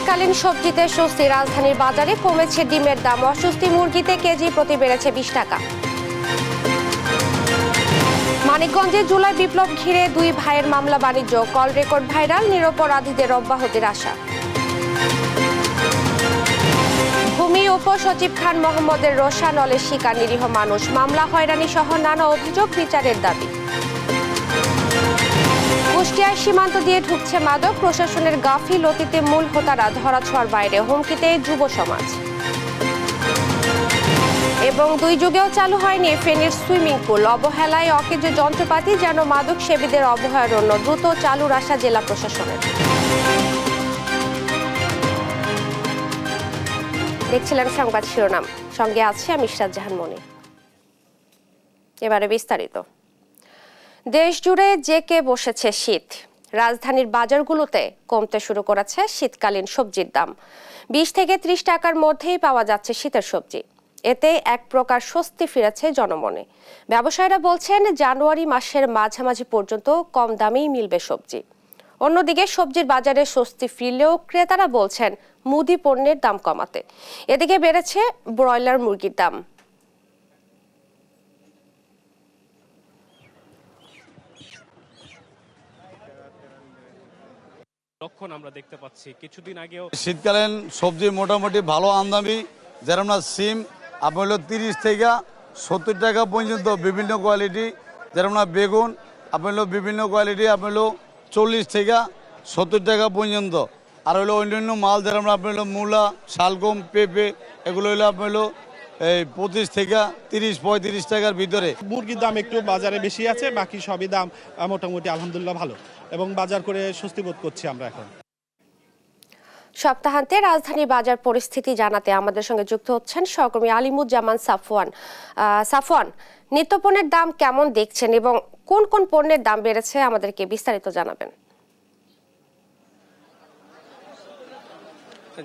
শীতকালীন সবজিতে স্বস্তি। রাজধানীর বাজারে কমেছে ডিমের দাম। অস্বস্তি মুরগিতে কেজি প্রতি বেড়েছে 20 টাকা। মানিকগঞ্জে জুলাই বিপ্লব ঘিরে দুই ভাইয়ের মামলা বাণিজ্য। কল রেকর্ড ভাইরাল, নিরপরাধীদের অব্যাহতির আশা। ভূমি উপসচিব খান মোহাম্মদের রোষানলের শিকার নিরীহ মানুষ। মামলা হয়রানি সহ নানা অভিযোগ, বিচারের দাবি। কুষ্টিয়ার সীমান্ত দিয়ে ঢুকছে মাদক। প্রশাসনের গাফিলতিতে মূল হোতারা ধরাছোঁয়ার বাইরে। হুমকিতে যুব সমাজ। এবং দুই যুগেও চালু হয়নি ফেনীর সুইমিং পুল। অবহেলায় অকেজ যন্ত্রপাতি যেন মাদক সেবীদের অভয়ারণ্য। দ্রুত চালুর আশা জেলা প্রশাসনের। দেখছিলেন সংবাদ শিরোনাম, সঙ্গে আছি আমি ইশরাত জাহান মনি। এবারে বিস্তারিত। দেশ জুড়ে জেঁকে বসেছে শীত। রাজধানীর বাজারগুলোতে কমতে শুরু করেছে শীতকালীন সবজির দাম। 20 থেকে 30 টাকার মধ্যেই পাওয়া যাচ্ছে শীতের সবজি। এতে এক প্রকার স্বস্তি ফিরেছে জনমনে। ব্যবসায়ীরা বলছেন জানুয়ারি মাসের মাঝামাঝি পর্যন্ত কম দামেই মিলবে সবজি। অন্যদিকে সবজির বাজারে স্বস্তি ফিরলেও ক্রেতারা বলছেন মুদি পণ্যের দাম কমাতে। এদিকে বেড়েছে ব্রয়লার মুরগির দাম। লক্ষণ আমরা দেখতে পাচ্ছি কিছুদিন আগেও। শীতকালীন সবজি মোটামুটি ভালো আমদানি, যেরকম না সিম আপনার হলো 30 থেকে 70 টাকা পর্যন্ত বিভিন্ন কোয়ালিটি। যেরকম না বেগুন আপনার হলো বিভিন্ন কোয়ালিটি আপনার হলো 40 থেকে 70 টাকা পর্যন্ত। আর হলো অন্যান্য মাল যেরকম আপনার হলো মূলা, শালগম, পেঁপে এগুলো হলো আপনার হলো এই 25 থেকে 30-35 টাকার ভিতরে। মুরগির দাম একটু বাজারে বেশি আছে, বাকি সবই দাম মোটামুটি আলহামদুলিল্লাহ ভালো, এবং বাজার করে স্বস্তি বোধ করছি আমরা এখন। সপ্তাহান্তে রাজধানীর বাজার পরিস্থিতি জানাতে আমাদের সঙ্গে যুক্ত হচ্ছেন সহকর্মী আলিমুজ্জামান সাফওয়ান। সাফওয়ান, নিত্যপণ্যের দাম কেমন দেখছেন এবং কোন কোন পণ্যের দাম বেড়েছে আমাদেরকে বিস্তারিত জানাবেন।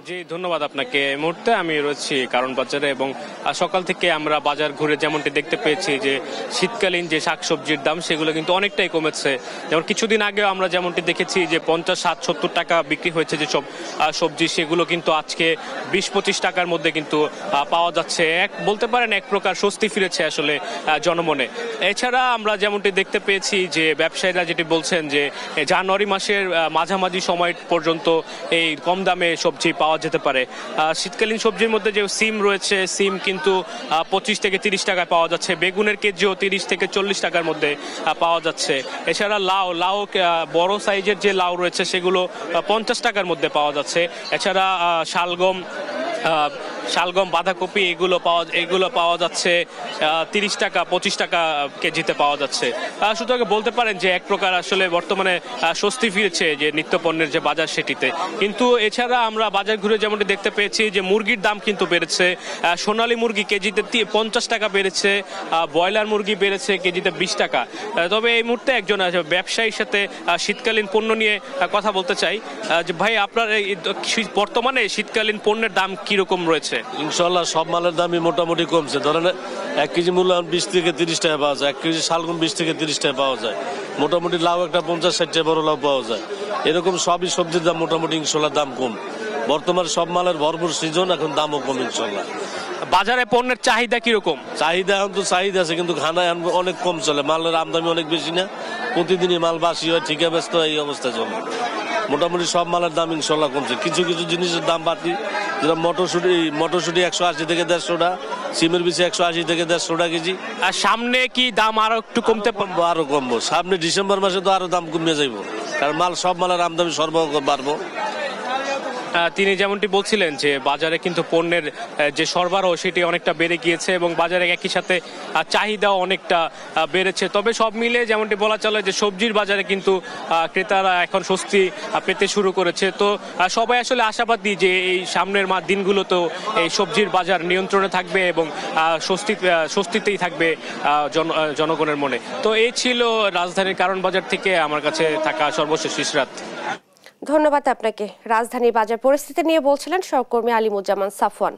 জি ধন্যবাদ আপনাকে। এই মুহূর্তে আমি রয়েছি কারণ বাজারে এবং সকাল থেকে আমরা বাজার ঘুরে যেমনটি দেখতে পেয়েছি যে শীতকালীন যে শাকসবজির দাম সেগুলো কিন্তু অনেকটাই কমেছে। যেমন কিছুদিন আগেও আমরা যেমনটি দেখেছি যে 50-60-70 টাকা বিক্রি হয়েছে যে সব সবজি, সেগুলো কিন্তু আজকে 20-25 টাকার মধ্যে কিন্তু পাওয়া যাচ্ছে। বলতে পারেন এক প্রকার স্বস্তি ফিরেছে আসলে জনমনে। এছাড়া আমরা যেমনটি দেখতে পেয়েছি যে ব্যবসায়ীরা যেটি বলছেন যে জানুয়ারি মাসের মাঝামাঝি সময় পর্যন্ত এই কম দামে সবজি পাওয়া যেতে পারে। শীতকালীন সবজির মধ্যে যে সিম রয়েছে, সিম কিন্তু 25 থেকে 30 টাকায় পাওয়া যাচ্ছে। বেগুনের কেজিও 30 থেকে 40 টাকার মধ্যে পাওয়া যাচ্ছে। এছাড়া লাউ বড় সাইজের যে লাউ রয়েছে সেগুলো 50 টাকার মধ্যে পাওয়া যাচ্ছে। এছাড়া শালগম, বাঁধাকপি এগুলো পাওয়া যাচ্ছে 30 টাকা 25 টাকা কেজিতে পাওয়া যাচ্ছে। সুতরাং বলতে পারেন যে এক প্রকার আসলে বর্তমানে স্বস্তি ফিরেছে যে নিত্যপণ্যের যে বাজার সেটিতে। কিন্তু এছাড়া আমরা বাজার ঘুরে যেমনটি দেখতে পেয়েছি যে মুরগির দাম কিন্তু বেড়েছে। সোনালী মুরগি কেজিতে 50 টাকা বেড়েছে, ব্রয়লার মুরগি বেড়েছে কেজিতে 20 টাকা। তবে এই মুহূর্তে একজন ব্যবসায়ীর সাথে শীতকালীন পণ্য নিয়ে কথা বলতে চাই। যে ভাই, আপনার বর্তমানে শীতকালীন পণ্যের দাম কিরকম রয়েছে? ইনশাল্লাহ সব মালের দামই মোটামুটি কমছে। ধরেন 1 কেজি মূল্য 20 থেকে 30 টাকা পাওয়া যায়, 1 কেজি শালগম 20 থেকে 30 টাকা পাওয়া যায়, মোটামুটি লাউ একটা 50-60 টাকা বড় লাউ পাওয়া যায়। এরকম সবই সবজির দাম মোটামুটি ইনশাল্লাহ দাম কম। বর্তমানে সব মালের ভরপুর সিজন, এখন দামও কম ইনশাল্লাহ। বাজারে পণ্যের চাহিদা কিরকম? চাহিদা এখন তো চাহিদা আছে, কিন্তু খানা এখন অনেক কম চলে। মালের আমদানি অনেক বেশি না, প্রতিদিনই মাল বাসি হয়, ঠিকা ব্যস্ত এই অবস্থা চলে। মোটামুটি সব মালের দাম ইনশাল্লাহ কমছে। কিছু কিছু জিনিসের দাম বাড়তি, যেটা মটরশুটি 180 থেকে 150 টাকা, সিমের বিচি 180 থেকে 150 টাকা কেজি। আর সামনে কি দাম আরো একটু কমতে পারবো? আরো কমবো সামনে ডিসেম্বর মাসে, তো আরো দাম কমে যাইব, কারণ সব মালের আমদানি সরবরাহ বাড়বো। তিনি যেমনটি বলছিলেন যে বাজারে কিন্তু পণ্যের যে সরবরাহ সেটি অনেকটা বেড়ে গিয়েছে এবং বাজারে একই সাথে চাহিদাও অনেকটা বেড়েছে। তবে সব মিলে যেমনটি বলা চলে যে সবজির বাজারে কিন্তু ক্রেতারা এখন স্বস্তি পেতে শুরু করেছে। তো সবাই আসলে আশাবাদী যে এই সামনের দিনগুলোতেও এই সবজির বাজার নিয়ন্ত্রণে থাকবে এবং স্বস্তিতেই থাকবে জনগণের মনে। তো এই ছিল রাজধানীর কারণ বাজার থেকে আমার কাছে থাকা সর্বশেষ ইশরাত। ধন্যবাদ আপনাকে। রাজধানীর বাজার পরিস্থিতি নিয়ে বলছিলেন সহকর্মী আলিমুজ্জামান সাফওয়ান।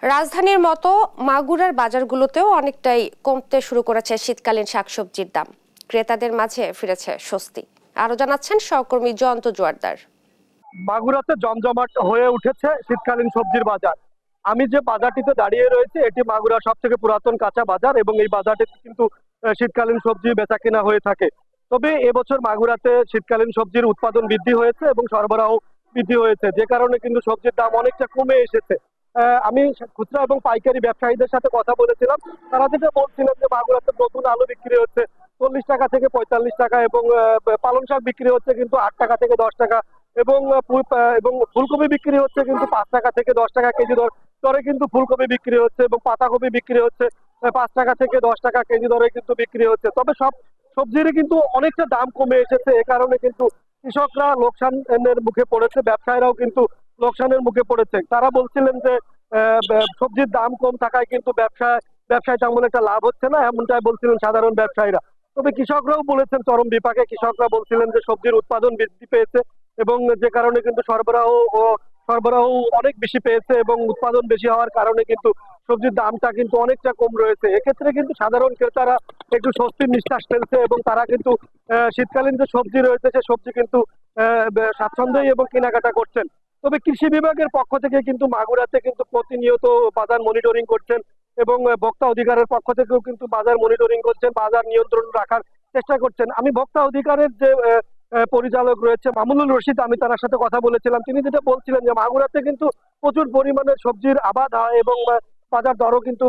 রাজধানীর মতো মাগুরার বাজারগুলোতেও অনেকটাই কমতে শুরু করেছে শীতকালীন শাকসবজির দাম। ক্রেতাদের মাঝে ফিরেছে স্বস্তি। আরো জানাচ্ছেন সহকর্মী জয়ন্ত জোয়ারদার। মাগুরাতে জমজমাট হয়ে উঠেছে শীতকালীন সবজির বাজার। আমি যে বাজারটিতে দাঁড়িয়ে রয়েছে এটি মাগুরার সব থেকে পুরাতন কাঁচা বাজার এবং এই বাজারটিতে কিন্তু শীতকালীন সবজি বেচা কেনা হয়ে থাকে। তবে এবছর মাগুরাতে শীতকালীন সবজির উৎপাদন বৃদ্ধি হয়েছে এবং সরবরাহ বৃদ্ধি হয়েছে, যে কারণে কিন্তু সবজির দাম অনেকটা কমে এসেছে। আমি খুচরা এবং পাইকারি ব্যবসায়ীদের সাথে কথা বলেছিলাম, তারা যেটা বলছিলেন যে মাগুরাতে নতুন আলু বিক্রি হচ্ছে 40 টাকা থেকে 45 টাকা এবং পালং শাক বিক্রি হচ্ছে কিন্তু 8 টাকা থেকে 10 টাকা এবং এবং ফুলকপি বিক্রি হচ্ছে কিন্তু 5 টাকা থেকে 10 টাকা কেজি দরে কিন্তু ফুলকপি বিক্রি হচ্ছে এবং পাতাকপি বিক্রি হচ্ছে 5 টাকা থেকে 10 টাকা কেজি দরে কিন্তু বিক্রি হচ্ছে। তবে সব সবজিরই কিন্তু অনেকটা দাম কমে এসেছে, এ কারণে কিন্তু কৃষকরা লোকসানের মুখে পড়েছে, ব্যবসায়ীরাও কিন্তু লোকসানের মুখে পড়েছে। তারা বলছিলেন যে সবজির দাম কম থাকায় কিন্তু ব্যবসায় তেমন একটা লাভ হচ্ছে না, এমনটাই বলছিলেন সাধারণ ব্যবসায়ীরা। তবে কৃষকরাও বলেছেন চরম বিপাকে, কৃষকরা বলছিলেন যে সবজির উৎপাদন বৃদ্ধি পেয়েছে এবং যে কারণে কিন্তু সরবরাহ অনেক বেশি পেয়েছে এবং উৎপাদন বেশি হওয়ার কারণে কিন্তু সবজির দামটা কিন্তু অনেকটা কম রয়েছে। এক্ষেত্রে কিন্তু সাধারণ ক্রেতারা একটু স্বস্তির নিঃশ্বাস ফেলছে এবং তারা কিন্তু শীতকালীন যে সবজি রয়েছে সে সবজি কিন্তু স্বাচ্ছন্দ্যই এবং কেনাকাটা করছেন। তবে কৃষি বিভাগের পক্ষ থেকে কিন্তু মাগুরাতে কিন্তু প্রতিনিয়ত বাজার মনিটরিং করছেন এবং ভোক্তা অধিকারের পক্ষ থেকেও কিন্তু বাজার মনিটরিং করছেন, বাজার নিয়ন্ত্রণ রাখার চেষ্টা করছেন। আমি ভোক্তা অধিকারের যে পরিচালক রয়েছে মামুনুল রশিদ, আমি তার সাথে কথা বলেছিলাম। তিনি যেটা বলছিলেন যে মাগুরাতে কিন্তু প্রচুর পরিমাণে সবজির আবাদ হয় এবং বাজার দরও কিন্তু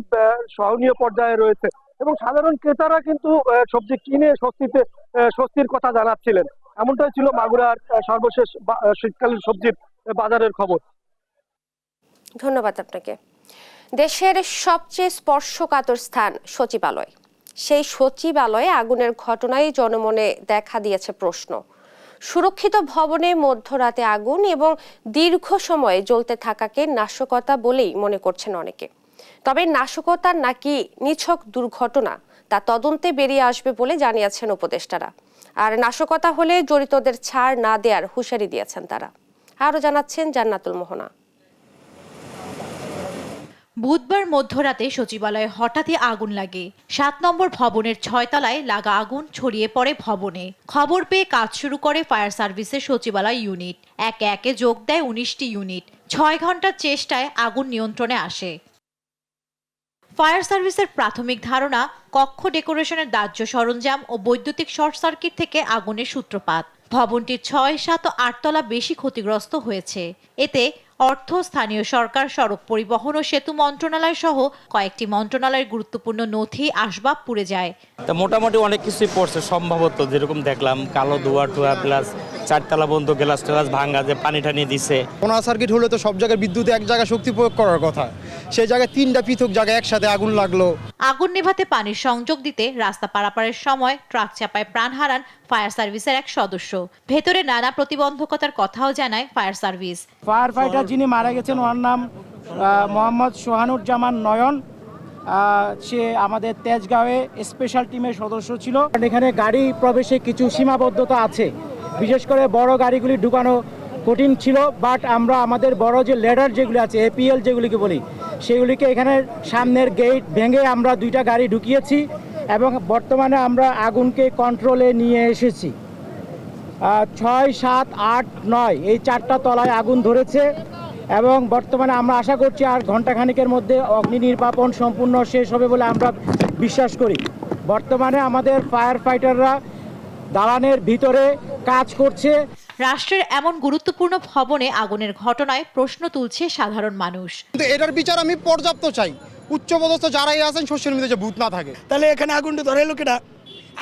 সহনীয় পর্যায়ে রয়েছে এবং সাধারণ ক্রেতারা কিন্তু সবজি কিনে স্বস্তির কথা জানাচ্ছিলেন। এমনটাই ছিল মাগুরার সর্বশেষ শীতকালীন সবজির বাজারের খবর। ধন্যবাদ আপনাকে। দেশের সবচেয়ে স্পর্শকাতর স্থান সচিবালয়, সেই সচিবালয়ে আগুনের ঘটনায় জনমনে দেখা দিয়েছে প্রশ্ন। সুরক্ষিত ভবনে মধ্যরাতে আগুন এবং দীর্ঘ সময় জ্বলতে থাকাকে নাশকতা বলেই মনে করছেন অনেকে। তবে নাশকতা নাকি নিছক দুর্ঘটনা তা তদন্তে বেরিয়ে আসবে বলে জানিয়েছেন উপদেষ্টারা। আর নাশকতা হলে জড়িতদের ছাড় না দেওয়ার হুঁশিয়ারি দিয়েছেন তারা। আরো জানাচ্ছেন জান্নাতুল মোহনা। বুধবার মধ্যরাতে সচিবালয়ে হঠাৎই আগুন লাগে। ৭ নম্বর ভবনের ৬ তলায় লাগা আগুন ছড়িয়ে পড়ে ভবনে। খবর পেয়ে কাজ শুরু করে ফায়ার সার্ভিসের সচিবালয় ইউনিট। একে একে যোগ দেয় ১৯টি ইউনিট। ৬ ঘন্টার চেষ্টায় আগুন নিয়ন্ত্রণে আসে। ফায়ার সার্ভিসের প্রাথমিক ধারণা, কক্ষ ডেকোরেশনের দাহ্য সরঞ্জাম ও বৈদ্যুতিক শর্ট সার্কিট থেকে আগুনের সূত্রপাত। ভবনটির ৬, ৭ ও ৮ তলা বেশি ক্ষতিগ্রস্ত হয়েছে। এতে অর্থ, স্থানীয় সরকার, সড়ক পরিবহন ও সেতু মন্ত্রণালয় সহ কয়েকটি মন্ত্রণালয়ের গুরুত্বপূর্ণ নথি, আসবাব পুড়ে যায়। তা মোটামুটি অনেক কিছুই পড়ছে, সম্ভবত যেরকম দেখলাম কালো ধোয়া টোয়া প্লাস 4 তলা বন্ধ, গ্লাস টেলাস ভাঙা, যে পানি টানি দিছে। কোনা সার্কিট হলে তো সব জায়গায় বিদ্যুৎ এক জায়গায় শক্তি প্রয়োগ করার কথা, সেই জায়গায় 3টা পৃথক জায়গায় একসাথে আগুন লাগলো। আগুন নেভাতে পানির সংযোগ দিতে রাস্তা পারাপারের সময় ট্রাক চাপায় প্রাণ হারান ফায়ার সার্ভিসের এক সদস্য। ভেতরে নানা প্রতিবন্ধকতার কথাও জানায় ফায়ার সার্ভিস। ফায়ার ফাইটার যিনি মারা গেছেন ওর নাম মোহাম্মদ সোহানুজ্জামান নয়ন। সে আমাদের তেজগাঁওয়ে স্পেশাল টিমের সদস্য ছিল। এখানে গাড়ি প্রবেশে কিছু সীমাবদ্ধতা আছে, বিশেষ করে বড় গাড়িগুলি ঢুকানো কঠিন ছিল, বাট আমরা আমাদের বড় যে লেডার যেগুলি আছে, এপিএল যেগুলিকে বলি, সেগুলিকে এখানে সামনের গেট ভেঙে আমরা 2টা গাড়ি ঢুকিয়েছি এবং বর্তমানে আমরা আগুনকে কন্ট্রোলে নিয়ে এসেছি। 6, 7, 8, 9 এই 4টা তলায় আগুন ধরেছে এবং বর্তমানে আমরা আশা করছি আর ঘণ্টাখানিকের মধ্যে অগ্নি নির্বাপন সম্পূর্ণ শেষ হবে বলে আমরা বিশ্বাস করি। বর্তমানে আমাদের ফায়ার ফাইটাররা দালানের ভিতরে কাজ করছে। রাষ্ট্রের এমন গুরুত্বপূর্ণ ভবনে আগুনের ঘটনায় প্রশ্ন তুলছে সাধারণ মানুষ। কিন্তু এটার বিচার আমি পর্যাপ্ত চাই। উচ্চপদস্থ যারাই আছেন শস্যের মধ্যে যে ভূত না থাকে। তাহলে এখানে আগুনটা ধরাইলো কেনা?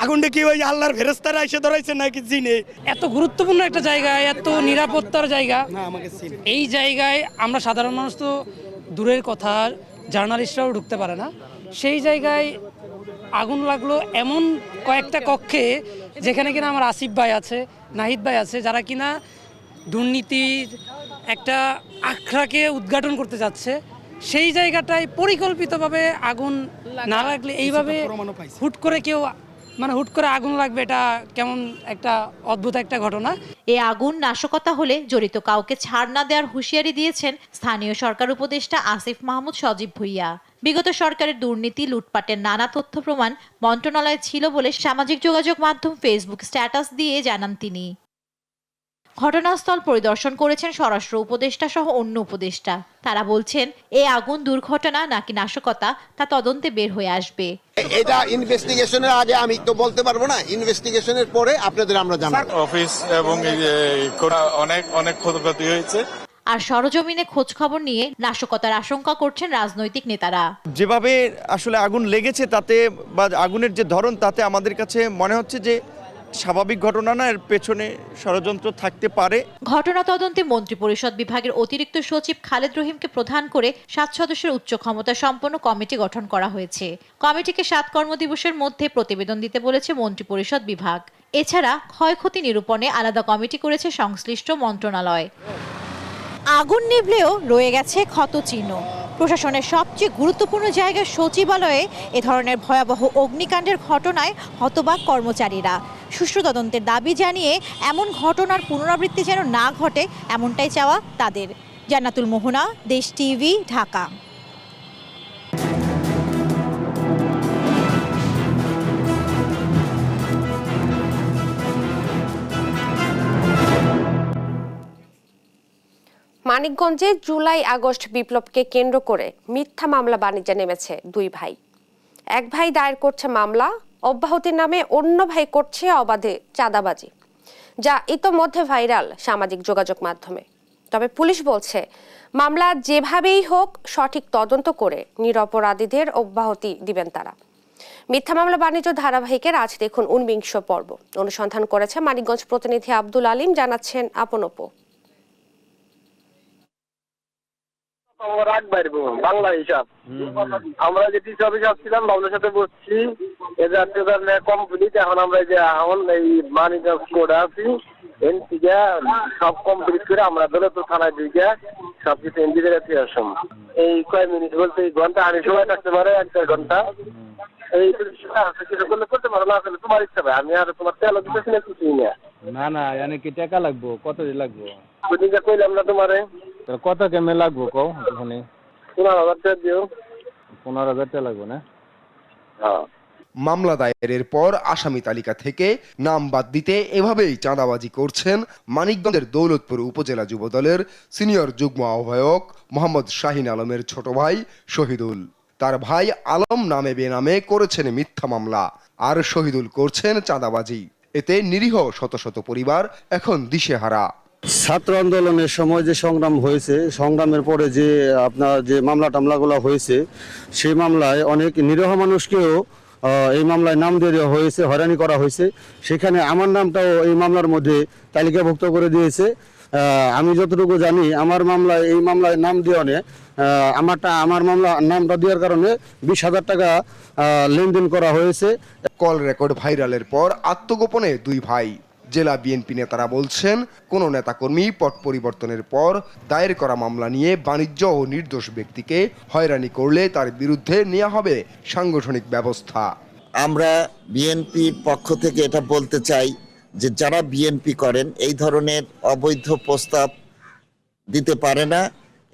আগুনটা কি ওই আল্লাহর ফেরেশতারা এসে ধরাইছে নাকি জিনে? এত গুরুত্বপূর্ণ একটা জায়গা, এত নিরাপত্তার জায়গা, এই জায়গায় আমরা সাধারণ মানুষ তো দূরের কথা, জার্নালিস্টরাও ঢুকতে পারে না। সেই জায়গায় আগুন লাগলো এমন কয়েকটা কক্ষে, যেখানে কিনা আমার আসিফ ভাই আছে, নাহিদ ভাই আছে, যারা কিনা দুর্নীতির একটা আখড়াকে উদ্ঘাটন করতে যাচ্ছে। সেই জায়গাটায় পরিকল্পিতভাবে আগুন না লাগলে এইভাবে হুট করে আগুন লাগবে, এটা কেমন একটা অদ্ভুত একটা ঘটনা। এ আগুন নাশকতা হলে জড়িত কাউকে ছাড় না দেওয়ার হুঁশিয়ারি দিয়েছেন স্থানীয় সরকার উপদেষ্টা আসিফ মাহমুদ সজীব ভুইয়া। বিগত সরকারের দুর্নীতি, লুটপাটের নানা তথ্য প্রমাণ মন্ত্রণালয়ে ছিল বলে সামাজিক যোগাযোগ মাধ্যম ফেসবুক স্ট্যাটাস দিয়ে জানান তিনি। ঘটনাস্থল পরিদর্শন করেছেন স্বরাষ্ট্র উপদেষ্টা সহ অন্য উপদেষ্টা। তারা বলছেন এই আগুন দুর্ঘটনা নাকি নাশকতা তা তদন্তে বের হয়ে আসবে। এটা ইনভেস্টিগেশনের আগে আমি তো বলতে পারবো না, ইনভেস্টিগেশনের পরে আপনাদের আমরা জানাবো। অফিস এবং অনেক ক্ষয়ক্ষতি হয়েছে। আর সরজমিনে খোঁজ খবর নিয়ে নাশকতার আশঙ্কা করছেন রাজনৈতিক নেতারা। যেভাবে আসলে আগুন লেগেছে তাতে বা আগুনের যে ধরন তাতে আমাদের কাছে মনে হচ্ছে যে স্বাভাবিক ঘটনা না, এর পেছনে ষড়যন্ত্র থাকতে পারে। ঘটনা তদন্তে মন্ত্রিপরিষদ বিভাগের অতিরিক্ত সচিব খালেদ রহিমকে প্রধান করে 7 সদস্যের উচ্চ ক্ষমতা সম্পন্ন কমিটি গঠন করা হয়েছে। কমিটিকে 7 কর্মদিবসের মধ্যে প্রতিবেদন দিতে বলেছে মন্ত্রিপরিষদ বিভাগ। এছাড়া ক্ষয়ক্ষতি নিরূপণে আলাদা কমিটি করেছে সংশ্লিষ্ট মন্ত্রণালয়। আগুন নিভলেও রয়ে গেছে ক্ষতচিহ্ন। প্রশাসনের সবচেয়ে গুরুত্বপূর্ণ জায়গা সচিবালয়ে এ ধরনের ভয়াবহ অগ্নিকাণ্ডের ঘটনায় হতবাক কর্মচারীরা। সুষ্ঠু তদন্তের দাবি জানিয়ে এমন ঘটনার পুনরাবৃত্তি যেন না ঘটে এমনটাই চাওয়া তাদের। জান্নাতুল মোহনা, দেশ টিভি, ঢাকা। মানিকগঞ্জে জুলাই আগস্ট বিপ্লবকে কেন্দ্র করে মিথ্যা মামলা বাণিজ্যে নেমেছে 2 ভাই। এক ভাই দায়ের করছে মামলা, অব্যাহতির নামে অন্য ভাই করছে অবাধে চাঁদাবাজি, যা ইতোমধ্যে ভাইরাল সামাজিক যোগাযোগ মাধ্যমে। তবে পুলিশ বলছে মামলা যেভাবেই হোক সঠিক তদন্ত করে নিরপরাধীদের অব্যাহতি দিবেন তারা। মিথ্যা মামলা বাণিজ্য ধারাবাহিকের আজ দেখুন 49 পর্ব। অনুসন্ধান করেছে মানিকগঞ্জ প্রতিনিধি আব্দুল আলিম, জানাচ্ছেন আপনপো। বাংলা হিসাব আমরা যে টিসি অফিসে আসছিলাম বাবুলের সাথে বসছি, এদের কমপ্লিট। এখন আমরা যে এখন এই মানিকগঞ্জ কোর্টে আছি, এনপিকে সব কমপ্লিট করে আমরা ধরে তো থানায় দিকে সবকিছু এনপিকে ফিরে আসুন। এই কয়েক মিনিট বলতে এই ঘন্টা আনি সময় থাকতে পারে 1-1.5 ঘন্টা। এই কিছু করলে করতে পারো, না করলে তোমার ইচ্ছা ভাই। আমি আর তোমার তেল দিতেছি না, কিছুই না। না এনে কি টাকা লাগবো? কত লাগবো? ওইদিকে কইলাম না তোমারে। কত কেমনে লাগবো কও? ওখানে 15,000 টাকা দিও। 15,000 টাকা লাগবো না? হ্যাঁ। মামলা দায়েরের পর আসামি তালিকা থেকে নাম বাদ দিতে এভাবেই চাঁদাবাজি করছেন মানিকগঞ্জের দৌলতপুর উপজেলা যুবদলের সিনিয়র যুগ্ম আহ্বায়ক মোহাম্মদ শাহিন আলমের ছোট ভাই শহীদুল। তার ভাই আলম নামে বেনামে করেছেন মিথ্যা মামলা, আর শহীদুল করছেন চাঁদাবাজি। এতে নিরীহ শত শত পরিবার এখন দিশেহারা। ছাত্র আন্দোলনের সময় যে সংগ্রাম হয়েছে, সংগ্রামের পরে যে আপনার যে মামলা টামলাগুলো হয়েছে, সেই মামলায় অনেক নিরীহ মানুষকেও এই মামলায় নাম দিয়ে দেওয়া হয়েছে, হয়রানি করা হয়েছে। সেখানে আমার নামটাও এই মামলার মধ্যে তালিকাভুক্ত করে দিয়েছে। আমি যতটুকু জানি আমার মামলায় এই মামলায় নাম দেওয়া নিয়ে আমার মামলা নামটা দেওয়ার কারণে 20,000 টাকা লেনদেন করা হয়েছে। কল রেকর্ড ভাইরালের পর আত্মগোপনে 2 ভাই। জেলা বিএনপি নেতারা বলছেন কোন নেতাকর্মী পট পরিবর্তনের পর দায়ের করা মামলা নিয়ে বাণিজ্য ও নির্দোষ ব্যক্তিকে হয়রানি করলে তার বিরুদ্ধে নেওয়া হবে সাংগঠনিক ব্যবস্থা। আমরা বিএনপির পক্ষ থেকে এটা বলতে চাই যে যারা বিএনপি করেন এই ধরনের অবৈধ প্রস্তাব দিতে পারে না,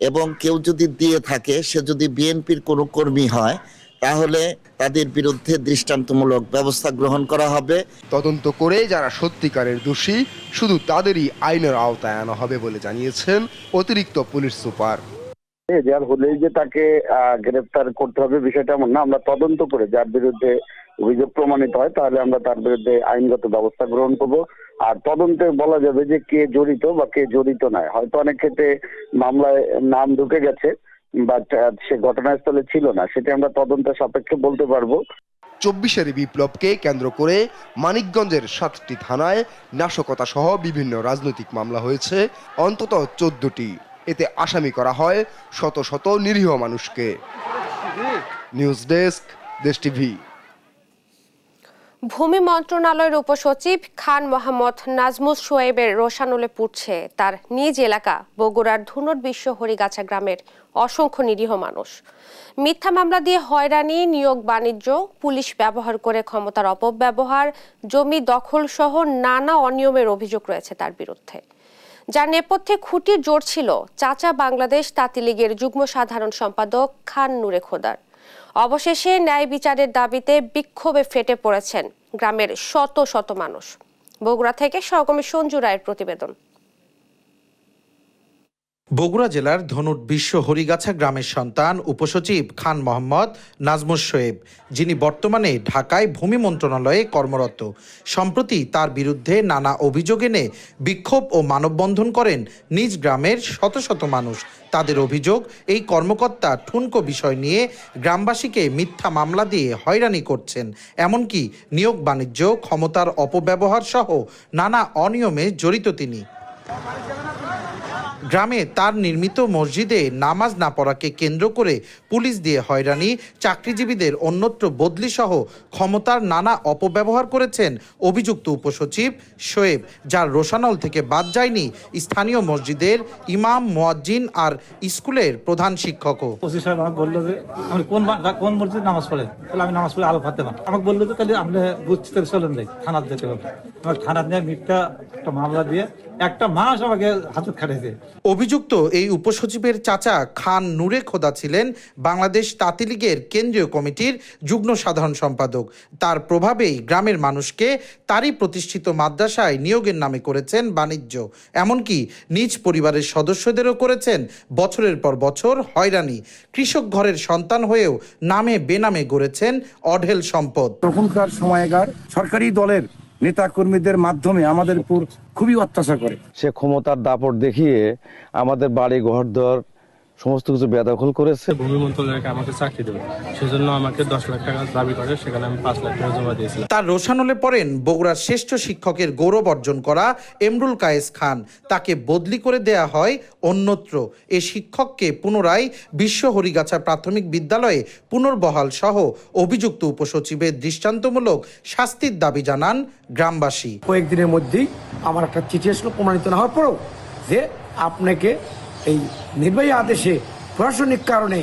এবং কেউ যদি দিয়ে থাকে সে যদি বিএনপির কোনো কর্মী হয় তাহলে তাদের বিরুদ্ধে দৃষ্টান্তমূলক ব্যবস্থা গ্রহণ করা হবে। তদন্ত করে যারা সত্যিকারের দোষী শুধু তাদেরই আইনের আওতায় আনা হবে বলে জানিয়েছেন অতিরিক্ত পুলিশ সুপার। যার হলেই যে তাকে গ্রেফতার করতে হবে বিষয়টা এমন না। আমরা তদন্ত করে যার বিরুদ্ধে অভিযোগ প্রমাণিত হয় তাহলে আমরা তার বিরুদ্ধে আইনগত ব্যবস্থা গ্রহণ করব। আর তদন্তে বলা যাবে যে কে জড়িত বা কে জড়িত নয়। হয়তো অনেক ক্ষেত্রে মামলায় নাম ঢুকে গেছে বাট সে ঘটনাস্থলে ছিল না, সেটা আমরা তদন্তের সাপেক্ষে বলতে পারবো। 24-এর বিপ্লবকে কেন্দ্র করে মানিকগঞ্জের 7টি থানায় নাশকতা সহ বিভিন্ন রাজনৈতিক মামলা হয়েছে অন্তত 14টি। এতে আসামি করা হয় শত শত নিরীহ মানুষকে। নিউজ ডেস্ক, দেশ টিভি। ভূমি মন্ত্রণালয়ের উপসচিব খান মোহাম্মদ নাজমুস সোয়েবের রোশানলে পুড়ছে তার নিজ এলাকা বগুড়ার ধুনট বিশ্ব হরিগাছা গ্রামের অসংখ্য নিরীহ মানুষ। মিথ্যা মামলা দিয়ে হয়রানি, নিয়োগ বাণিজ্য, পুলিশ ব্যবহার করে ক্ষমতার অপব্যবহার, জমি দখল সহ নানা অনিয়মের অভিযোগ রয়েছে তার বিরুদ্ধে, যার নেপথ্যে খুঁটির জোর ছিল চাচা বাংলাদেশ তাঁতি লীগের যুগ্ম সাধারণ সম্পাদক খান নূরে খোদার। অবশেষে ন্যায় বিচারের দাবিতে বিক্ষোভে ফেটে পড়েছেন গ্রামের শত শত মানুষ। বগুড়া থেকে সহকর্মী সঞ্জু রায়ের প্রতিবেদন। বগুড়া জেলার ধনুট বিশ্ব হরিগাছা গ্রামের সন্তান উপসচিব খান মোহাম্মদ নাজমুস শোয়েব, যিনি বর্তমানে ঢাকায় ভূমি মন্ত্রণালয়ে কর্মরত। সম্প্রতি তার বিরুদ্ধে নানা অভিযোগ এনে বিক্ষোভ ও মানববন্ধন করেন নিজ গ্রামের শত শত মানুষ। তাদের অভিযোগ, এই কর্মকর্তা ঠুনকো বিষয় নিয়ে গ্রামবাসীকে মিথ্যা মামলা দিয়ে হয়রানি করছেন, এমনকি নিয়োগ বাণিজ্য, ক্ষমতার অপব্যবহার সহ নানা অনিয়মে জড়িত তিনি। গ্রামে তার নির্মিত মসজিদে নামাজ না পড়াকে কেন্দ্র করে পুলিশ দিয়ে হয়রানি, চাকরিজীবীদের অন্যত্র বদলি সহ ক্ষমতার নানা অপব্যবহার করেছেন অভিযুক্ত উপসচিব শোয়েব, যার রোশানল থেকে বাদ যায়নি স্থানীয় মসজিদের ইমাম, মুয়াজ্জিন আর স্কুলের প্রধান শিক্ষকও। আমাকে বললো যে আমি কোন মসজিদে নামাজ পড়ে, তাহলে আমি নামাজ পড়ে আলো ফাতে পারি। আমাকে বললো যে তাহলে আপনি বুঝতে চলেন যাই থানার যেতে হবে। আমার থানার নিয়ে মিথ্যা একটা মামলা দিয়ে একটা মাস আমাকে হাজত খাটিয়েছে। অভিযুক্ত এই উপসচিবের চাচা খান নূরে খোদা ছিলেন বাংলাদেশ তাঁতি লীগের কেন্দ্রীয় কমিটির যুগ্ম সাধারণ সম্পাদক। তার প্রভাবেই গ্রামের মানুষকে তারই প্রতিষ্ঠিত মাদ্রাসায় নিয়োগের নামে করেছেন বাণিজ্য, এমনকি নিজ পরিবারের সদস্যদেরও করেছেন বছরের পর বছর হয়রানি। কৃষক ঘরের সন্তান হয়েও নামে বেনামে গড়েছেন অঢেল সম্পদ। তখনকার সময়কার সরকারি দলের নেতা কর্মীদের মাধ্যমে আমাদের উপর খুবই অত্যাচার করে। সে ক্ষমতার দাপট দেখিয়ে আমাদের বাড়ি ঘরদর সমস্ত কিছু বেদখল করেছে। ভূমি মন্ত্রণালয়কে আমাকে চাকরি দেবে, সেজন্য আমাকে 10 লাখ টাকা দাবি করে, সেখানে আমি 5 লাখ টাকা জমা দিয়েছিলাম। তার রোশানলে পড়েন বগুড়ার শ্রেষ্ঠ শিক্ষকের গৌরব অর্জন করা এমরুল কায়েস খান। তাকে বদলি করে দেয়া হয় অন্যত্র। এ শিক্ষককে পুনরায় বিশ্ব হরিগাছা প্রাথমিক বিদ্যালয়ে পুনর্বহাল সহ অভিযুক্ত উপসচিবের দৃষ্টান্তমূলক শাস্তির দাবি জানান গ্রামবাসী। কয়েকদিনের মধ্যেই আমার একটা চিঠি এসেছিল প্রমাণিত না হওয়ার পরেও যে আপনাকে এই নির্বাহী আদেশে প্রশাসনিক কারণে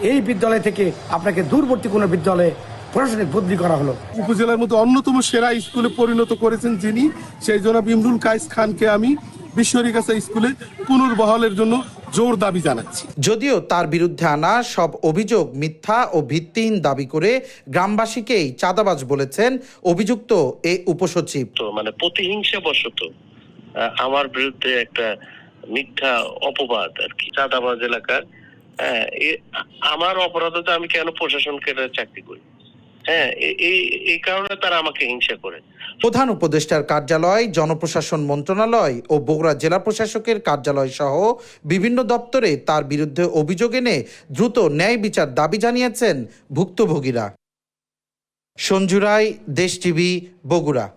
এই বিদ্যালয় থেকে আপনাকে দূরবর্তী কোনো বিদ্যালয়ে প্রশাসনিক বদলি করা হলো। উপজেলার মধ্যে অন্যতম সেরা স্কুলে পরিণত করেছেন যিনি, সেই জনাব ইমরুল কায়েস খানকে আমি বিশ্ব হরিগাছা স্কুলে পুনর্বহালের জন্য জোর দাবি জানাচ্ছি। যদিও তার বিরুদ্ধে আনা সব অভিযোগ মিথ্যা ও ভিত্তিহীন দাবি করে গ্রামবাসীকেই চাঁদাবাজ বলেছেন অভিযুক্ত এ উপসচিব। মানে প্রতিহিংসা বশত আমার বিরুদ্ধে একটা মিথ্যা অপবাদ আর কি, চাঁদাবাজ এলাকার। আমার অপরাধে আমি কেন প্রশাসনকে চাকরি করি? এই কারণে তারা আমাকে হিংসা করে। প্রধান উপদেষ্টার কার্যালয়, জনপ্রশাসন মন্ত্রণালয় ও বগুড়া জেলা প্রশাসকের কার্যালয় সহ বিভিন্ন দপ্তরে তার বিরুদ্ধে অভিযোগ এনে দ্রুত ন্যায় বিচার দাবি জানিয়েছেন ভুক্তভোগীরা। সঞ্জু রায়, দেশ টিভি, বগুড়া।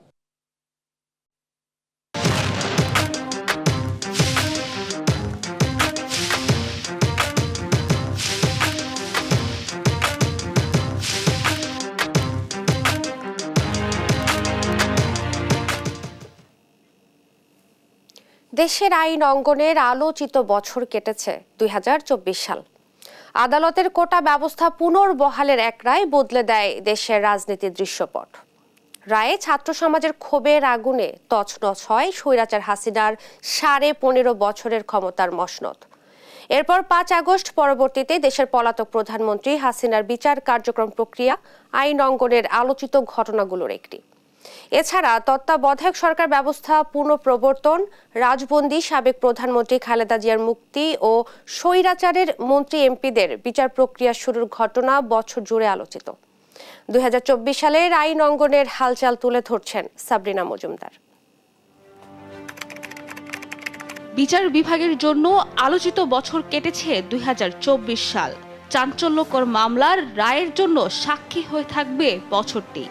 দেশের আইন অঙ্গনের আলোচিত বছর কেটেছে 2024 সাল। আদালতের কোটা ব্যবস্থা পুনর্বহালের এক রায় বদলে দেয় দেশের রাজনীতির দৃশ্যপট। রায়ে ছাত্র সমাজের ক্ষোভের আগুনে তছনছ হয় স্বৈরাচার হাসিনার 15.5 বছরের ক্ষমতার মসনদ। এরপর 5 আগস্ট পরবর্তীতে দেশের পলাতক প্রধানমন্ত্রী হাসিনার বিচার কার্যক্রম প্রক্রিয়া আইন অঙ্গনের আলোচিত ঘটনাগুলোর একটি। এছাড়া তত্ত্বাবধায়ক সরকার ব্যবস্থা পুনঃপ্রবর্তন, রাজবন্দী সাবেক প্রধানমন্ত্রী খালেদা জিয়ার মুক্তি ও স্বৈরাচারের মন্ত্রী এমপিদের বিচার প্রক্রিয়া শুরুর ঘটনা বছর জুড়ে আলোচিত। 2024 সালের আইন অঙ্গনের হালচাল তুলে ধরছেন সাবরিনা মজুমদার। বিচার বিভাগের জন্য আলোচিত বছর কেটেছে 2024 সাল। চাঞ্চল্যকর মামলার রায়ের জন্য সাক্ষী হয়ে থাকবে বছরটি।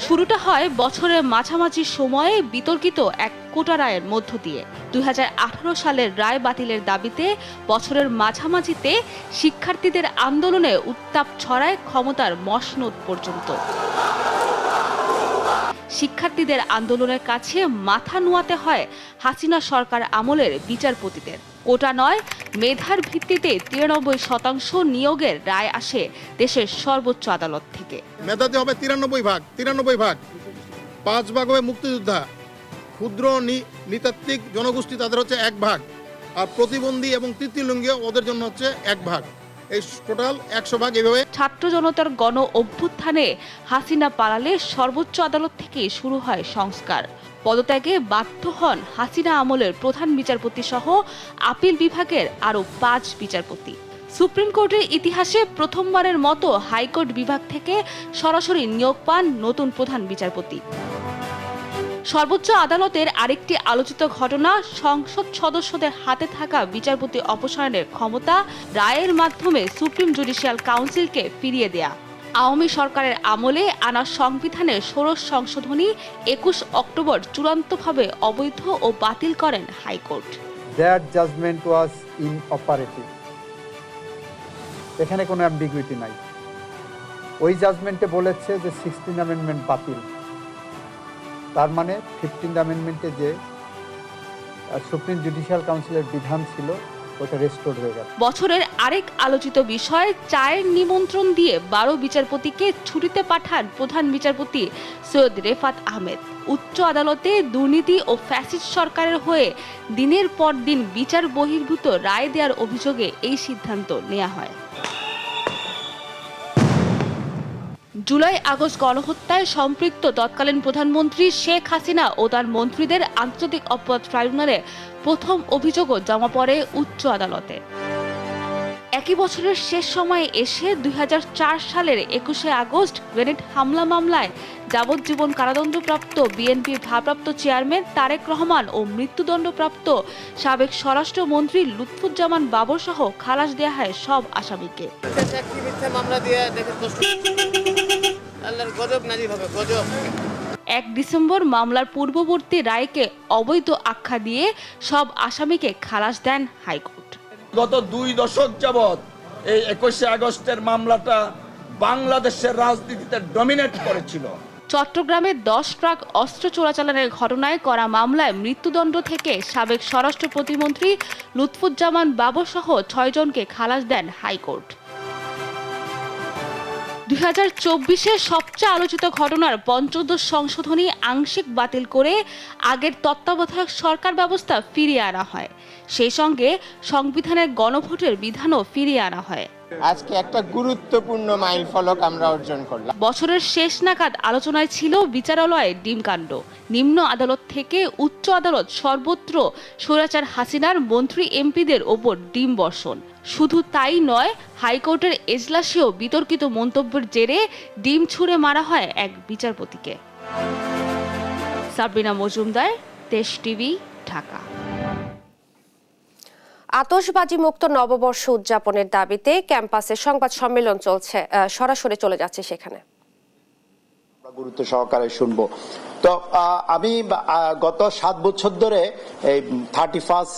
শুরুটা হয় বছরের মাঝামাঝি সময়ে বিতর্কিত এক কোটা রায়ের মধ্য দিয়ে। 2018 সালের রায় বাতিলের দাবিতে বছরের মাঝামাঝিতে শিক্ষার্থীদের আন্দোলনে উত্তাপ ছড়ায় ক্ষমতার মসনদ পর্যন্ত। শিক্ষার্থীদের আন্দোলনের কাছে মাথা নোয়াতে হয় হাসিনা সরকার আমলের বিচারপতিদের। কোটা নয়, মেধার ভিত্তিতে 93% নিয়োগের রায় আসে দেশের সর্বোচ্চ আদালত থেকে। মেধাতে হবে 93 ভাগ, 5 ভাগ হবে মুক্তিযোদ্ধা, ক্ষুদ্র নৃতাত্ত্বিক জনগোষ্ঠী তাদের হচ্ছে 1 ভাগ, আর প্রতিবন্ধী এবং তৃতীয় লিঙ্গীয় ওদের জন্য হচ্ছে 1 ভাগ। এই টোটাল 100 ভাগ এভাবে। ছাত্র জনতার গণ অভ্যুত্থানে হাসিনা পালালে সর্বোচ্চ আদালত থেকে শুরু হয় সংস্কার। পদত্যাগে বাধ্য হন হাসিনা আমলের প্রধান বিচারপতি সহ আপিল বিভাগের আরও 5 বিচারপতি। সুপ্রিম কোর্টের ইতিহাসে প্রথমবারের মতো হাইকোর্ট বিভাগ থেকে সরাসরি নিয়োগ পান নতুন প্রধান বিচারপতি। সর্বোচ্চ আদালতের আরেকটি আলোচিত ঘটনা সংসদ সদস্যদের হাতে থাকা বিচারপতি অপসারণের ক্ষমতা রায়ের মাধ্যমে সুপ্রিম জুডিশিয়াল কাউন্সিলকে ফিরিয়ে দেয়া। আওয়ামী সরকারের আমলে আনা সংবিধানের 16 সংশোধনী 21 অক্টোবর চূড়ান্তভাবে অবৈধ ও বাতিল করেন high court. That judgement was inoperative. এখানে কোনো অ্যাম্বিগুইটি নাই। ওই জাজমেন্টে বলেছে যে 16 অ্যামেন্ডমেন্ট বাতিল, তার মানে 15 অ্যামেন্ডমেন্টে যে সুপ্রিম জুডিশিয়াল কাউন্সিলের বিধান ছিল ওটা রেস্টোর হয়ে গেল। বছরের আরেক আলোচিত বিষয়, চায়ের নিমন্ত্রণ দিয়ে 12 বিচারপতিকে ছুটিতে পাঠান প্রধান বিচারপতি সৈয়দ রেফাত আহমেদ। উচ্চ আদালতে দুর্নীতি ও ফ্যাসিস্ট সরকারের হয়ে দিনের পর দিন বিচার বহির্ভূত রায় দেওয়ার অভিযোগে এই সিদ্ধান্ত নেওয়া হয়। জুলাই আগস্ট গণহত্যায় সম্পৃক্ত তৎকালীন প্রধানমন্ত্রী শেখ হাসিনা ও তার মন্ত্রীদের আন্তর্জাতিক অপরাধ ট্রাইব্যুনালে প্রথম অভিযোগও জমা পড়ে উচ্চ আদালতে। একই বছরের শেষ সময়ে এসে 2004 সালের 21শে আগস্ট গ্রেনেড হামলা মামলায় যাবজ্জীবন কারাদণ্ডপ্রাপ্ত বিএনপির ভারপ্রাপ্ত চেয়ারম্যান তারেক রহমান ও মৃত্যুদণ্ডপ্রাপ্ত সাবেক স্বরাষ্ট্রমন্ত্রী লুৎফুজ্জামান বাবর সহ খালাস দেয়া হয় সব আসামিকে। 1 ডিসেম্বর মামলার পূর্ববর্তী রায়কে অবৈধ আখ্যা দিয়ে সব আসামিকে খালাস দেন হাইকোর্ট। গত 2 দশক যাবৎ এই 21শে আগস্টের মামলাটা বাংলাদেশের রাজনীতিতে ডমিনেট করেছিল। চট্টগ্রামে 10 ট্রাক অস্ত্র চোরাচালানের ঘটনায় করা মামলায় মৃত্যুদণ্ড থেকে সাবেক স্বরাষ্ট্র প্রতিমন্ত্রী লুৎফুজ্জামান বাবর সহ 6 জনকে খালাস দেন হাইকোর্ট। 2024-এ সবচেয়ে আলোচিত ঘটনার 15 সংশোধনী আংশিক বাতিল করে আগের তত্ত্বাবধায়ক সরকার ব্যবস্থা ফিরিয়ে আনা হয়। সেই সঙ্গে সংবিধানের গণভোটের বিধানও ফিরিয়ে আনা হয়। আজকে একটা গুরুত্বপূর্ণ মাইলফলক আমরা অর্জন করলাম। বছরের শেষ নাগাদ আলোচনায় ছিল বিচারালয়ে ডিমকাণ্ড। নিম্ন আদালত থেকে উচ্চ আদালত সর্বত্র স্বৈরাচার হাসিনার মন্ত্রী এমপিদের ওপর ডিম বর্ষণ। শুধু তাই নয়, হাইকোর্টের এজলাসেও বিতর্কিত মন্তব্যের জেরে ডিম ছুঁড়ে মারা হয় এক বিচারপতিকে। সাবরিনা মজুমদার, দেশ টিভি, ঢাকা। আতশবাজি মুক্ত নববর্ষ উদযাপনের দাবিতে ক্যাম্পাসে সংবাদ সম্মেলন চলছে, সরাসরি চলে যাচ্ছে সেখানে। গুরুত্ব সহকারে শুনবো। তো আমি গত 7 বছর ধরে এই 31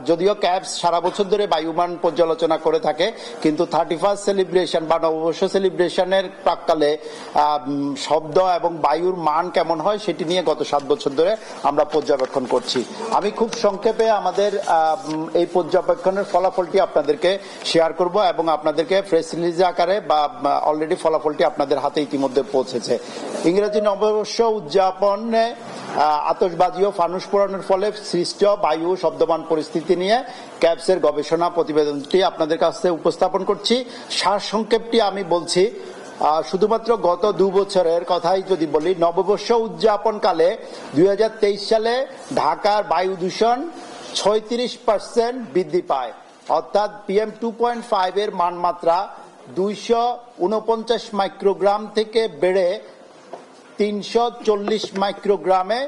যদিও ক্যাবস সারা বছর ধরে বায়ুমান পর্যালোচনা করে থাকে, কিন্তু 31 সেলিব্রেশন বা নববর্ষ সেলিব্রেশনের প্রাক্কালে শব্দ এবং বায়ুর মান কেমন হয় সেটি নিয়ে গত 7 বছর ধরে আমরা পর্যবেক্ষণ করছি। আমি খুব সংক্ষেপে আমাদের এই পর্যবেক্ষণের ফলাফলটি আপনাদেরকে শেয়ার করব এবং আপনাদেরকে প্রেস রিলিজ আকারে বা অলরেডি ফলাফলটি আপনাদের হাতে ইতিমধ্যে পৌঁছেছে। ইংরেজি নববর্ষ উদযাপনে আতশবাজি ও ফানুস পোড়ানোর ফলে সৃষ্ট বায়ু শব্দমান পরিস্থিতি নিয়ে ক্যাবসের গবেষণা প্রতিবেদনটি আপনাদের কাছে উপস্থাপন করছি। সারসংক্ষেপটি আমি বলছি। শুধুমাত্র গত 2 বছরের কথাই যদি বলি, নববর্ষ উদযাপনকালে 2023 সালে ঢাকার বায়ু দূষণ 36% বৃদ্ধি পায়, অর্থাৎ PM 2.5 এর মানমাত্রা 249 মাইক্রোগ্রাম থেকে বেড়ে 340 মাইক্রোগ্রামে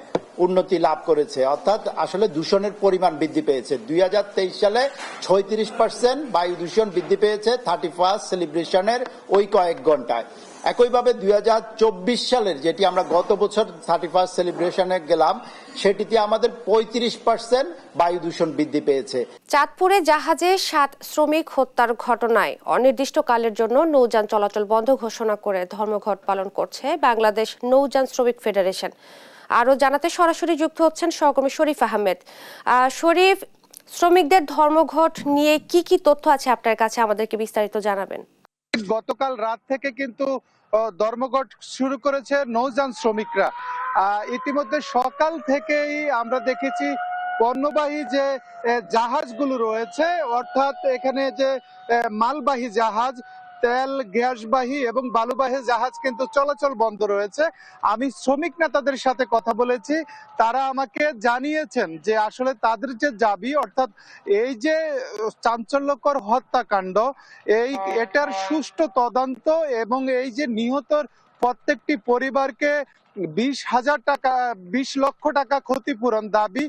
উন্নতি লাভ করেছে। অর্থাৎ আসলে দূষণের পরিমাণ বৃদ্ধি পেয়েছে। 2023 সালে 36% বায়ু দূষণ বৃদ্ধি পেয়েছে 31 সেলিব্রেশনের ওই কয়েক ঘন্টায়। একইভাবে 2024 সালের, যেটি আমরা গত বছর 31 সেলিব্রেশনে গেলাম, সেটিতে আমাদের 35% বায়ু দূষণ বৃদ্ধি পেয়েছে। চাঁদপুরে জাহাজে 7 শ্রমিক হত্যার ঘটনায় অনির্দিষ্টকালের জন্য নৌযান চলাচল বন্ধ ঘোষণা করে ধর্মঘট পালন করছে বাংলাদেশ নৌযান শ্রমিক ফেডারেশন। আরও জানাতে সরাসরি যুক্ত হচ্ছেন সহকর্মী শরীফ আহমেদ। শরীফ, শ্রমিকদের ধর্মঘট নিয়ে কি কি তথ্য আছে আপনার কাছে, আমাদেরকে বিস্তারিত জানাবেন। গতকাল রাত থেকে কিন্তু ধর্মঘট শুরু করেছে নৌযান শ্রমিকরা। ইতিমধ্যে সকাল থেকেই আমরা দেখেছি পণ্যবাহী যে জাহাজগুলো রয়েছে, অর্থাৎ এখানে যে মালবাহী জাহাজ, তেল গ্যাসবাহী এবং বালুবাহী জাহাজ কিন্তু চলাচল বন্ধ রয়েছে। আমি শ্রমিক নেতাদের সাথে কথা বলেছি, তারা আমাকে জানিয়েছেন যে আসলে তাদের যে দাবি, অর্থাৎ এই যে চাঞ্চল্যকর হত্যাকাণ্ড, এটার সুষ্ঠু তদন্ত এবং এই যে নিহতর প্রত্যেকটি পরিবারকে 20,000 টাকা 20 লক্ষ টাকা ক্ষতিপূরণ দাবি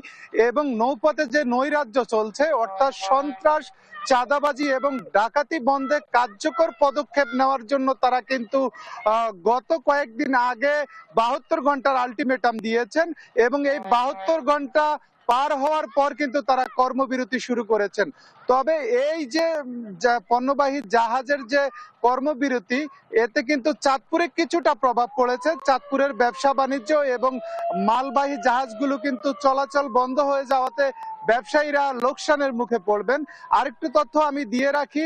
এবং নৌপথে যে নৈরাজ্য চলছে, অর্থাৎ সন্ত্রাস, চাঁদাবাজি এবং ডাকাতি বন্ধে কার্যকর পদক্ষেপ নেওয়ার জন্য তারা কিন্তু গত কয়েকদিন আগে 72 ঘন্টার আলটিমেটাম দিয়েছেন এবং এই 72 ঘন্টা পার হওয়ার পর কিন্তু তারা কর্মবিরতি শুরু করেছেন। তবে এই যে পণ্যবাহী জাহাজের যে কর্মবিরতি, এতে কিন্তু চাঁদপুরে কিছুটা প্রভাব পড়েছে। চাঁদপুরের ব্যবসা বাণিজ্য এবং মালবাহী জাহাজগুলো কিন্তু চলাচল বন্ধ হয়ে যাওয়াতে ব্যবসায়ীরা লোকসানের মুখে পড়বেন। আরেকটু তথ্য আমি দিয়ে রাখি,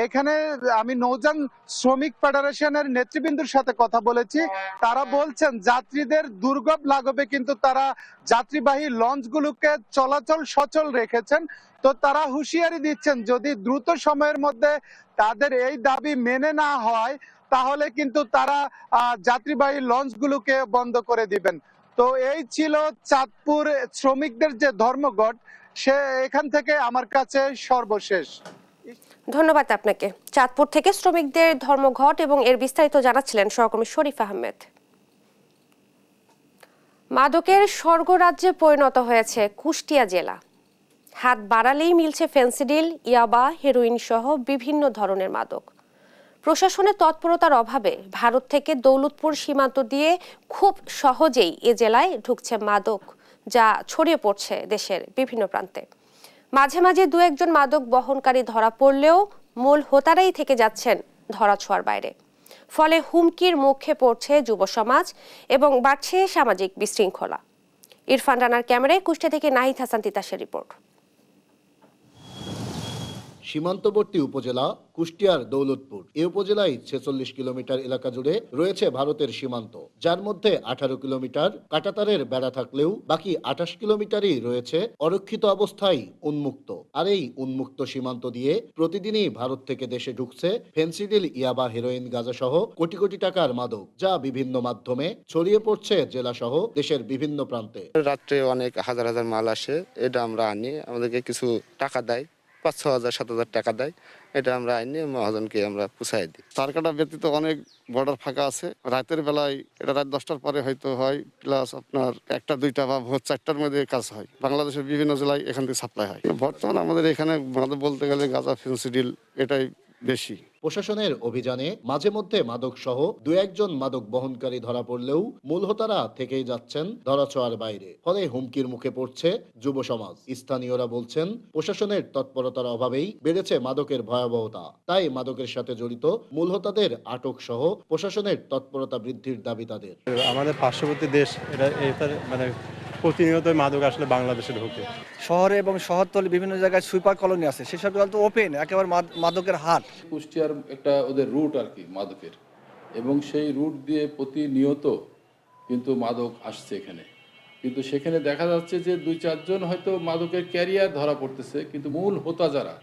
এখানে আমি নৌযান শ্রমিক ফেডারেশনের নেতৃবৃন্দর সাথে কথা বলেছি, তারা বলছেন যাত্রীদের দুর্ভোগ লাঘবে কিন্তু তারা যাত্রীবাহী লঞ্চগুলোকে চলাচল সচল রেখেছেন। তো তারা হুঁশিয়ারি দিচ্ছেন যদি দ্রুত সময়ের মধ্যে তাদের এই দাবি মেনে না হয় তাহলে কিন্তু তারা যাত্রীবাহী লঞ্চগুলোকে বন্ধ করে দিবেন। তো এই ছিল চাঁদপুর শ্রমিকদের যে ধর্মঘট, সে এখান থেকে আমার কাছে সর্বশেষ। ধন্যবাদ আপনাকে। চাঁদপুর থেকে শ্রমিকদের ধর্মঘট এবং এর বিস্তারিত জানাচ্ছিলেন সহকর্মী শরীফ আহমেদ। মাদকের স্বর্গরাজ্যে পরিণত হয়েছে কুষ্টিয়া জেলা। হাত বাড়ালেই মিলছে ফেন্সিডিল, ইয়াবা, হেরোইন সহ বিভিন্ন ধরনের মাদক। প্রশাসনের তৎপরতার অভাবে ভারত থেকে দৌলতপুর সীমান্ত দিয়ে খুব সহজেই এ জেলায় ঢুকছে মাদক, যা ছড়িয়ে পড়ছে দেশের বিভিন্ন প্রান্তে। মাঝে মাঝে দু একজন মাদক বহনকারী ধরা পড়লেও মূল হোতারাই থেকে যাচ্ছেন ধরাছোঁয়ার বাইরে। ফলে হুমকির মুখে পড়ছে যুব সমাজ এবং বাড়ছে সামাজিক বিশৃঙ্খলা। ইরফান রানার ক্যামেরায় কুষ্টিয়া থেকে নাহিদ হাসান তিতাসের রিপোর্ট। সীমান্তবর্তী উপজেলা কুষ্টিয়ার দৌলতপুর। এই উপজেলায় 46 কিলোমিটার এলাকা জুড়ে রয়েছে ভারতের সীমান্ত, যার মধ্যে 18 কিলোমিটার কাঁটাতারের বেড়া থাকলেও বাকি 28 কিলোমিটারই রয়েছে অরক্ষিত অবস্থায় উন্মুক্ত। আর এই উন্মুক্ত সীমান্ত দিয়ে প্রতিদিনই ভারত থেকে দেশে ঢুকছে ফেন্সিডিল, ইয়াবা, হেরোইন, গাঁজা সহ কোটি কোটি টাকার মাদক, যা বিভিন্ন মাধ্যমে ছড়িয়ে পড়ছে জেলা সহ দেশের বিভিন্ন প্রান্তে। রাত্রে অনেক হাজার হাজার মাল আসে, এটা আমরা আনি, আমাদেরকে কিছু টাকা দেয়, 5,000 7,000 টাকা দেয়, এটা আমরা আইনি মহাজনকে আমরা পুষাই দিই। তারকাটা ব্যতীত অনেক বর্ডার ফাঁকা আছে। রাতের বেলায় এটা রাত 10টার পরে হয়তো হয়, প্লাস আপনার 1টা 2টা বা ভোর 4টার মধ্যে কাজ হয়। বাংলাদেশের বিভিন্ন জেলায় এখান থেকে সাপ্লাই হয়। বর্তমানে আমাদের এখানে বলতে গেলে গাঁজা, ফেন্সিডিল এটাই বেশি। প্রশাসনের অভিযানে মাঝে মধ্যে মাদক সহ দু একজন মাদক বহনকারী ধরা পড়লেও মূল হোতারা থেকেই যাচ্ছেন ধরাছোঁয়ার বাইরে। ফলে হুমকির মুখে পড়ছে যুব সমাজ। স্থানীয়রা বলছেন প্রশাসনের তৎপরতার অভাবেই বেড়েছে মাদকের ভয়াবহতা। তাই মাদকের সাথে জড়িত মূল হোতাদের আটক সহ প্রশাসনের তৎপরতা বৃদ্ধির দাবি তাদের। আমাদের পার্শ্ববর্তী দেশ এটা মানে প্রতিনিয়ত মাদক আসলে বাংলাদেশে ঢোকে। শহরে এবং শহরতলি বিভিন্ন জায়গায় সুইপার কলোনি আছে, সেসব তো ওপেন, একেবারে মাদকের হাট। কুষ্টিয়ার একটা ওদের রুট আর কি মাদকের, এবং সেই রুট দিয়ে প্রতিনিয়ত কিন্তু মাদক আসছে এখানে। কিন্তু সেখানে দেখা যাচ্ছে যে 2-4 জন হয়তো মাদকের ক্যারিয়ার ধরা পড়তেছে, কিন্তু মূল হোতা যারা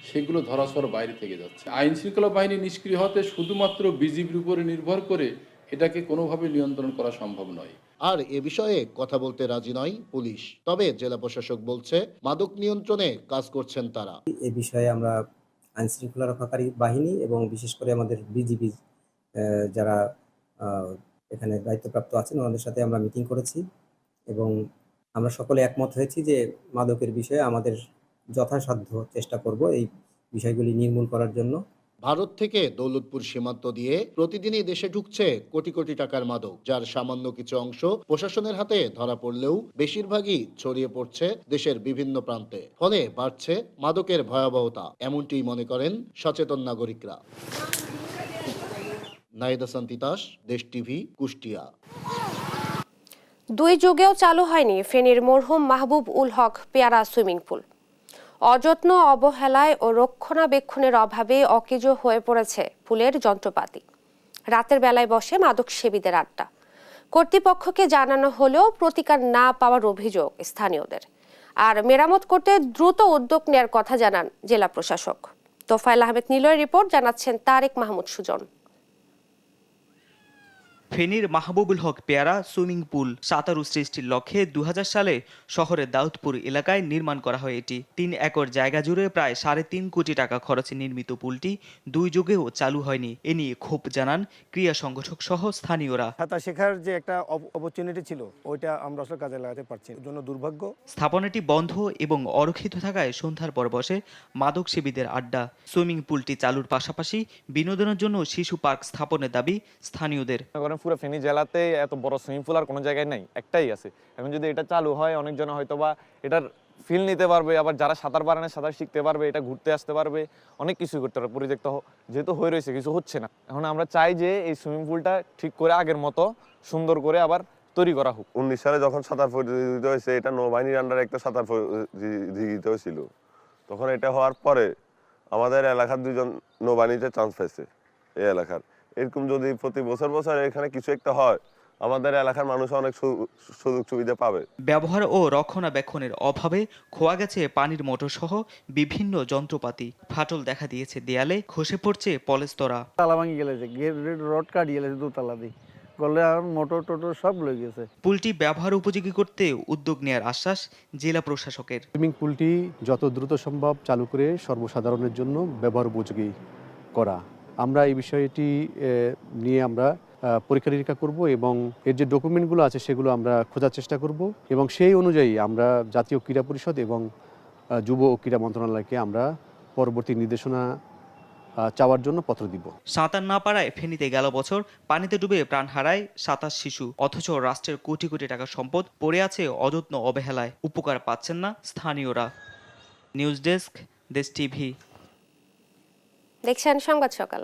সেগুলো ধরাছোঁয়ার বাইরে থেকে যাচ্ছে। আইন শৃঙ্খলা বাহিনী নিষ্ক্রিয় হতে শুধুমাত্র বিজিবির উপরে নির্ভর করে এটাকে কোনোভাবে নিয়ন্ত্রণ করা সম্ভব নয়। আর এ বিষয়ে কথা বলতে রাজি নয় পুলিশ। তবে জেলা প্রশাসক বলছে মাদক নিয়ন্ত্রণে কাজ করছেন তারা। এই বিষয়ে আমরা আইন শৃঙ্খলা রক্ষাকারী বাহিনী এবং বিশেষ করে আমাদের বিজিবি যারা এখানে দায়িত্বপ্রাপ্ত আছেন ওনাদের সাথে আমরা মিটিং করেছি এবং আমরা সকলে একমত হয়েছি যে মাদকের বিষয়ে আমাদের যথাসাধ্য চেষ্টা করব এই বিষয়গুলি নির্মূল করার জন্য। ভারত থেকে দৌলতপুর সীমান্ত দিয়ে প্রতিদিনই দেশে ঢুকছে কোটি কোটি টাকার মাদক, যার সামান্য কিছু অংশ প্রশাসনের হাতে ধরা পড়লেও বেশিরভাগই ছড়িয়ে পড়ছে দেশের বিভিন্ন প্রান্তে। ফলে বাড়ছে মাদকের ভয়াবহতা, এমনটি মনে করেন সচেতন নাগরিকরা। নাহিদ হাসান তিতাস, দেশ টিভি, কুষ্টিয়া। 2 যুগেও চালু হয়নি ফেনীর মরহুম মাহবুব উল হক পেয়ারা সুইমিং পুল। অযত্ন, অবহেলায় ও রক্ষণাবেক্ষণের অভাবে অকেজো হয়ে পড়েছে পুলের যন্ত্রপাতি। রাতের বেলায় বসে মাদক সেবীদের আড্ডা। কর্তৃপক্ষকে জানানো হলেও প্রতিকার না পাওয়ার অভিযোগ স্থানীয়দের। আর মেরামত করতে দ্রুত উদ্যোগ নেওয়ার কথা জানান জেলা প্রশাসক। তোফায়েল আহমেদ নিলয়ের রিপোর্ট, জানাচ্ছেন তারেক মাহমুদ সুজন। ফেনীর মাহবুবুল হক পেয়ারা সুইমিং পুল সাঁতারু সৃষ্টির লক্ষ্যে 2000 সালে শহরের দাউদপুর এলাকায় নির্মাণ করা হয় এটি। 3 একর জায়গা জুড়ে প্রায় 3.5 কোটি টাকা খরচে নির্মিত পুলটি 2 যুগেও চালু হয়নি। এ নিয়ে ক্ষোভ জানান ক্রীড়া সংগঠক সহ স্থানীয়রা। সাঁতার শেখার যে একটা অপরচুনিটি ছিল ওইটা আমরা আসলে কাজে লাগাতে পারছি, এর জন্য দুর্ভাগ্য। স্থাপনাটি বন্ধ এবং অরক্ষিত থাকায় সন্ধ্যার পর বসে মাদক সেবীদের আড্ডা। সুইমিং পুলটি চালুর পাশাপাশি বিনোদনের জন্য শিশু পার্ক স্থাপনের দাবি স্থানীয়দের। পুরো ফেনী জেলাতে এত বড় সুইমিং পুল আর কোনো জায়গায় নাই, একটাই আছে। এখন যদি এটা চালু হয় অনেকজন হয়তো বা এটার ফিল নিতে পারবে, আবার যারা সাঁতার পারে না সাঁতার শিখতে পারবে, এটা ঘুরতে আসতে পারবে, অনেক কিছু করতে পারবে। প্রজেক্ট যেহেতু হয়ে রয়েছে, কিছু হচ্ছে না। এখন আমরা চাই যে এই সুইমিং পুলটা ঠিক করে আগের মতো সুন্দর করে আবার তৈরি করা হোক। 19 সালে যখন সাঁতার প্রতিযোগিতা হয়েছে, এটা নৌবাহিনীর আন্ডারে একটা সাঁতার প্রতিযোগিতা হয়েছিল। তখন এটা হওয়ার পরে আমাদের এলাকার 2 জন নৌবাহিনীতে চান্স পাইছে। এই এলাকার এরকম যদি প্রতি বছর এখানে কিছু একটা হয়, আমাদের এলাকার মানুষ অনেক সুযোগ সুবিধা পাবে। ব্যবহার ও রক্ষণাবেক্ষণের অভাবে খোয়া গেছে পানির মোটর সহ বিভিন্ন যন্ত্রপাতি। ফাটল দেখা দিয়েছে দেয়ালে, খসে পড়ছে পলেস্তরা। তালা ভাঙি গেছে, রড কাটি গেছে, 2 তালা দিয়ে গলে আর মোটর টোটর সব লয়ে গেছে। পুলটি ব্যবহার উপযোগী করতে উদ্যোগ নেওয়ার আশ্বাস জেলা প্রশাসকের। সুইমিং পুলটি যত দ্রুত সম্ভব চালু করে সর্বসাধারণের জন্য ব্যবহার উপযোগী করা। আমরা এই বিষয়টি নিয়ে আমরা পরীক্ষা নিরীক্ষা করব এবং এর যে ডকুমেন্টগুলো আছে সেগুলো আমরা খোঁজার চেষ্টা করব এবং সেই অনুযায়ী আমরা জাতীয় ক্রীড়া পরিষদ এবং যুব ও ক্রীড়া মন্ত্রণালয়কে আমরা পরবর্তী নির্দেশনা চাওয়ার জন্য পত্র দিব। সাঁতার না পারায় ফেনীতে গেল বছর পানিতে ডুবে প্রাণ হারায় 27 শিশু। অথচ রাষ্ট্রের কোটি কোটি টাকার সম্পদ পড়ে আছে অযত্ন অবহেলায়। উপকার পাচ্ছেন না স্থানীয়রা। নিউজ ডেস্ক, দেশ টিভি। দেখছেন সংবাদ সকাল।